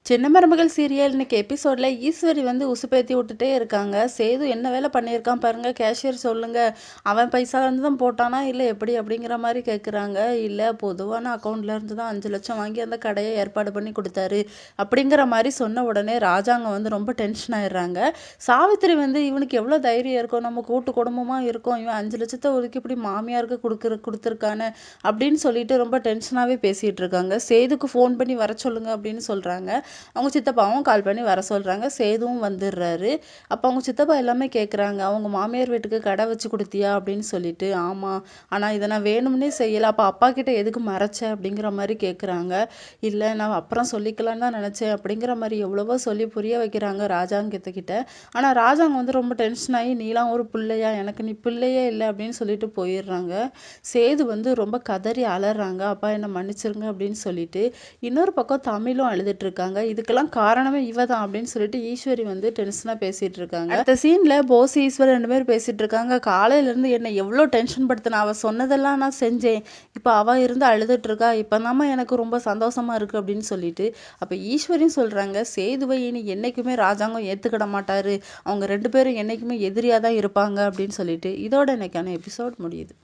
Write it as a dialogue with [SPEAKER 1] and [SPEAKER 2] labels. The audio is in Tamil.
[SPEAKER 1] சின்ன மருமகள் சீரியல் இன்னைக்கு எபிசோட்ல ஈஸ்வரி வந்து உசுப்பேத்தி விட்டுட்டே இருக்காங்க. சேது என்ன வேலை பண்ணியிருக்கான் பாருங்க, கேஷியர் சொல்லுங்க, அவன் பைசா இருந்து தான் போட்டானா இல்லை எப்படி அப்படிங்கிற மாதிரி கேட்குறாங்க. இல்லை பொதுவான அக்கௌண்ட்ல இருந்து தான் 5 லட்சம் வாங்கி அந்த கடையை ஏற்பாடு பண்ணி கொடுத்தாரு அப்படிங்கிற மாதிரி சொன்ன உடனே ராஜாங்க வந்து ரொம்ப டென்ஷன் ஆயிடுறாங்க. சாவித்திரி வந்து இவனுக்கு எவ்வளோ தைரியம் இருக்கும், நம்ம கூட்டு குடும்பமாக இருக்கோம், இவன் 5 லட்சத்தை ஒதுக்கி இப்படி மாமியாருக்கு கொடுத்துருக்கானு அப்படின்னு சொல்லிட்டு ரொம்ப டென்ஷனாகவே பேசிகிட்டு இருக்காங்க. சேதுக்கு ஃபோன் பண்ணி வர சொல்லுங்க அப்படின்னு சொல்கிறாங்க. அவங்க சித்தப்பாவும் கால் பண்ணி வர சொல்கிறாங்க. சேதுவும் வந்துடுறாரு. அப்போ அவங்க சித்தப்பா எல்லாமே கேட்குறாங்க, அவங்க மாமியார் வீட்டுக்கு கடை வச்சு கொடுத்தியா அப்படின்னு சொல்லிட்டு. ஆமாம், ஆனால் இதை நான் வேணும்னே செய்யலை, அப்போ அப்பா கிட்ட எதுக்கு மறைச்ச அப்படிங்கிற மாதிரி கேட்குறாங்க. இல்லை நான் அப்புறம் சொல்லிக்கலான்னு தான் நினச்சேன் அப்படிங்கிற மாதிரி எவ்வளவோ சொல்லி புரிய வைக்கிறாங்க ராஜாங்கத்துக்கிட்ட. ஆனால் ராஜாங்க வந்து ரொம்ப டென்ஷன் ஆகி, நீலாம் ஒரு பிள்ளையா, எனக்கு நீ பிள்ளையே இல்லை அப்படின்னு சொல்லிட்டு போயிடுறாங்க. சேது வந்து ரொம்ப கதறி அலறாங்க, அப்பா என்னை மன்னிச்சிருங்க அப்படின்னு சொல்லிட்டு. இன்னொரு பக்கம் தமிழும் அழுதுட்டு இருக்காங்க. இதுக்கெல்லாம் காரணமே இவ தான் அப்படின்னு சொல்லிட்டு ஈஸ்வரி வந்து டென்ஷனாக பேசிட்டு இருக்காங்க. அடுத்த சீன்ல போஸ் ஈஸ்வரி 2 பேரும் பேசிட்டு இருக்காங்க. காலையில இருந்து என்னை எவ்வளோ டென்ஷன் படுத்தினா, அவ சொன்னதெல்லாம் நான் செஞ்சேன், இப்போ அவ இருந்து அழுதுட்டு இருக்கா, இப்போதாம்மா எனக்கு ரொம்ப சந்தோஷமா இருக்கு அப்படின்னு சொல்லிட்டு. அப்போ ஈஸ்வரியும் சொல்றாங்க, சேதுவை இனி என்னைக்குமே ராஜாங்கம் ஏத்துக்கிட மாட்டாரு, அவங்க 2 பேரும் என்னைக்குமே எதிரியா தான் இருப்பாங்க அப்படின்னு சொல்லிட்டு. இதோட இன்னைக்கான எபிசோட் முடியுது.